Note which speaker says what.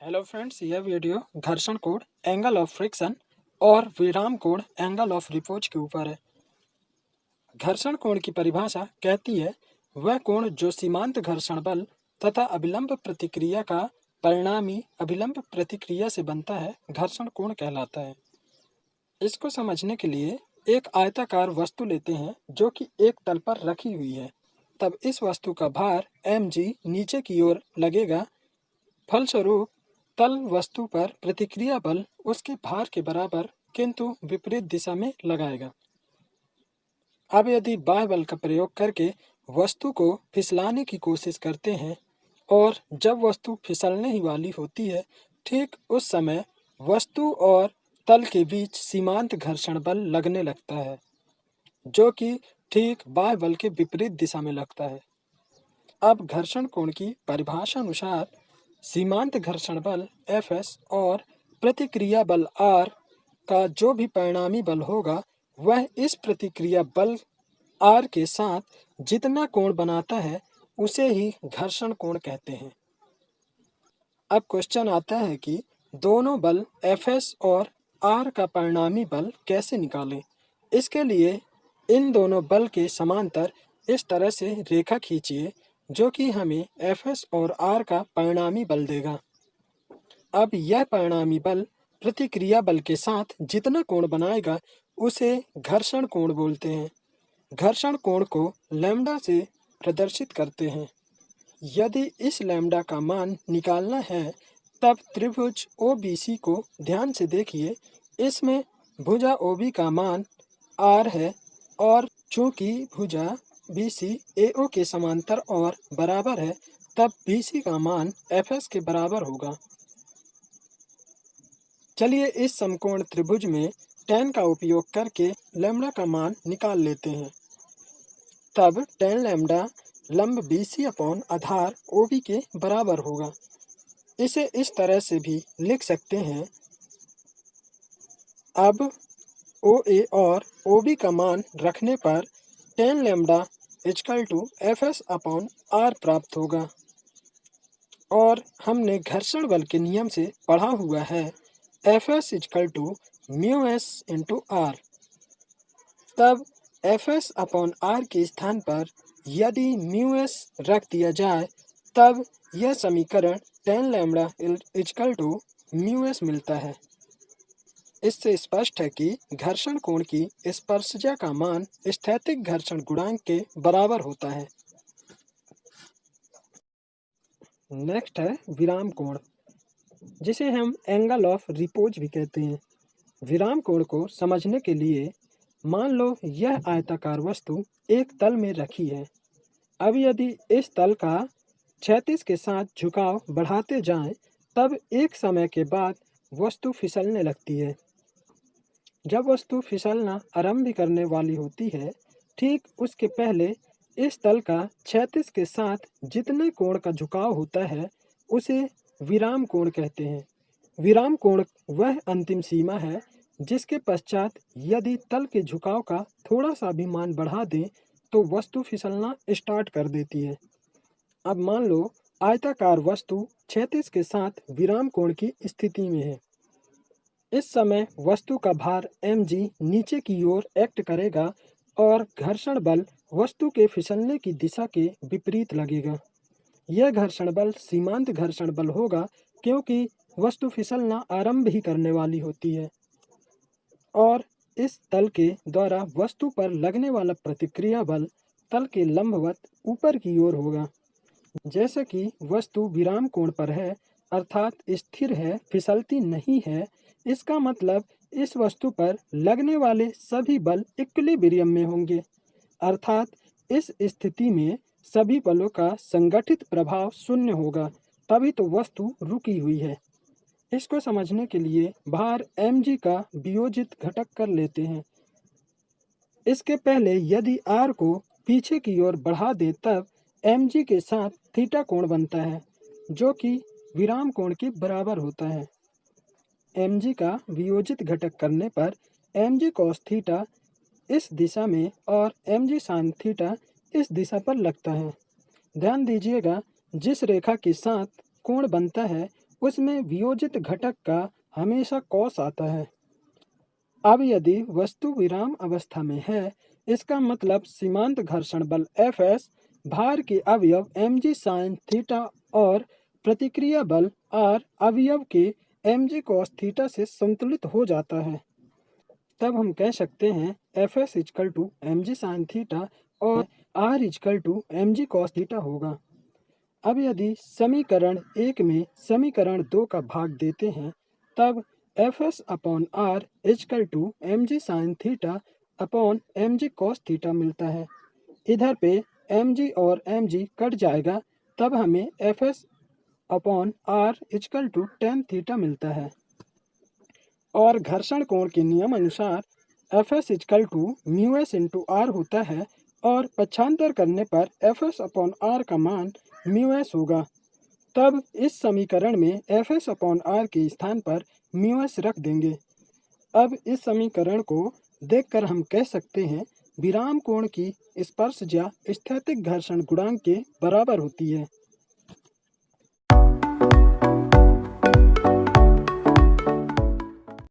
Speaker 1: Hello friends, यह video घर्षण कोण, एंगल ऑफ फ्रिक्शन और विराम कोण, एंगल ऑफ रिपोज के ऊपर है। घर्षण कोण की परिभाषा कहती है वह कोण जो सीमांत घर्षण बल तथा अभिलंब प्रतिक्रिया का परिणामी अभिलंब प्रतिक्रिया से बनता है, घर्षण कोण कहलाता है। इसको समझने के लिए एक आयताकार वस्तु लेते हैं जो कि एक तल पर रखी हुई है। तब इस वस्तु का भार mg नीचे की ओर लगेगा। फलस्वरूप तल वस्तु पर प्रतिक्रिया बल उसके भार के बराबर किंतु विपरीत दिशा में लगाएगा। अब यदि बाह्य बल का प्रयोग करके वस्तु को फिसलाने की कोशिश करते हैं और जब वस्तु फिसलने ही वाली होती है, ठीक उस समय वस्तु और तल के बीच सीमांत घर्षण बल लगने लगता है, जो कि ठीक बाह्य बल के विपरीत दिशा में लगता है। अब घर्षण कोण की परिभाषा अनुसार सीमांत घर्षण बल Fs और प्रतिक्रिया बल R का जो भी परिणामी बल होगा वह इस प्रतिक्रिया बल R के साथ जितना कोण बनाता है उसे ही घर्षण कोण कहते हैं। अब क्वेश्चन आता है कि दोनों बल Fs और R का परिणामी बल कैसे निकालें। इसके लिए इन दोनों बल के समांतर इस तरह से रेखा खींचिए जो कि हमें Fs और R का परिणामी बल देगा। अब यह परिणामी बल प्रतिक्रिया बल के साथ जितना कोण बनाएगा उसे घर्षण कोण बोलते हैं। घर्षण कोण को लैम्डा से प्रदर्शित करते हैं। यदि इस लैम्डा का मान निकालना है तब त्रिभुज OBC को ध्यान से देखिए। इसमें भुजा OB का मान R है और चूंकि भुजा BC AO के समांतर और बराबर है तब BC का मान Fs के बराबर होगा। चलिए इस समकोण त्रिभुज में tan का उपयोग करके लैम्डा का मान निकाल लेते हैं। तब tan लैम्डा लंब BC अपॉन आधार OB के बराबर होगा। इसे इस तरह से भी लिख सकते हैं। अब OA और OB का मान रखने पर tan lambda Fs upon R प्राप्त होगा। और हमने घर्षण बल के नियम से पढ़ा हुआ है Fs μs इंटू R। तब Fs अपॉन R के स्थान पर यदि μs रख दिया जाए तब यह समीकरण tan लैम्डा μs मिलता है। इससे स्पष्ट है कि घर्षण कोण की स्पर्शजा का मान स्थैतिक घर्षण गुणांक के बराबर होता है। नेक्स्ट है विराम कोण, जिसे हम एंगल ऑफ रिपोज भी कहते हैं। विराम कोण को समझने के लिए मान लो यह आयताकार वस्तु एक तल में रखी है। अब यदि इस तल का क्षैतिज के साथ झुकाव बढ़ाते जाएं, तब एक समय के बाद वस्तु फिसलने लगती है। जब वस्तु फिसलना आरंभ करने वाली होती है, ठीक उसके पहले इस तल का क्षैतिज के साथ जितने कोण का झुकाव होता है उसे विराम कोण कहते हैं। विराम कोण वह अंतिम सीमा है जिसके पश्चात यदि तल के झुकाव का थोड़ा सा भी मान बढ़ा दें तो वस्तु फिसलना स्टार्ट कर देती है। अब मान लो आयताकार वस्तु क्षैतिज के साथ विराम कोण की स्थिति में है। इस समय वस्तु का भार mg नीचे की ओर एक्ट करेगा और घर्षण बल वस्तु के फिसलने की दिशा के विपरीत लगेगा। यह घर्षण बल सीमांत घर्षण बल होगा क्योंकि वस्तु फिसलना आरंभ ही करने वाली होती है और इस तल के द्वारा वस्तु पर लगने वाला प्रतिक्रिया बल तल के लंबवत ऊपर की ओर होगा। जैसे कि वस्तु विराम कोण पर है अर्थात स्थिर है, फिसलती नहीं है, इसका मतलब इस वस्तु पर लगने वाले सभी बल इक्विलिब्रियम में होंगे, अर्थात इस स्थिति में सभी बलों का संगठित प्रभाव शून्य होगा, तभी तो वस्तु रुकी हुई है। इसको समझने के लिए भार mg का वियोजित घटक कर लेते हैं। इसके पहले यदि r को पीछे की ओर बढ़ा दे तब mg के साथ थीटा कोण बनता है जो कि विराम कोण के बराबर होता है। mg का वियोजित घटक करने पर mg cos थीटा इस दिशा में और mg sin थीटा इस दिशा पर लगता है। ध्यान दीजिएगा जिस रेखा के साथ कोण बनता है उसमें वियोजित घटक का हमेशा कॉस आता है। अब यदि वस्तु विराम अवस्था में है, इसका मतलब सीमांत घर्षण बल Fs भार के अवयव mg sin थीटा और प्रतिक्रिया बल R अवयव के mg cos थीटा से संतुलित हो जाता है। तब हम कह सकते हैं Fs equal to mg sin theta और R equal to mg cos theta होगा। अब यदि समीकरण 1 में समीकरण 2 का भाग देते हैं, तब Fs upon R equal to mg sin theta upon mg cos theta मिलता है। इधर पे mg और mg कट जाएगा, तब हमें Fs upon R equal to tan theta मिलता है। और घर्षण कोण के नियम अनुसार Fs equal to mu S into R होता है और पक्षांतर करने पर Fs अपॉन R का मान म्यू एस होगा। तब इस समीकरण में Fs अपॉन R के स्थान पर म्यू एस रख देंगे। अब इस समीकरण को देखकर हम कह सकते हैं विराम कोण की स्पर्शज्या स्थैतिक घर्षण गुणांक के बराबर होती है।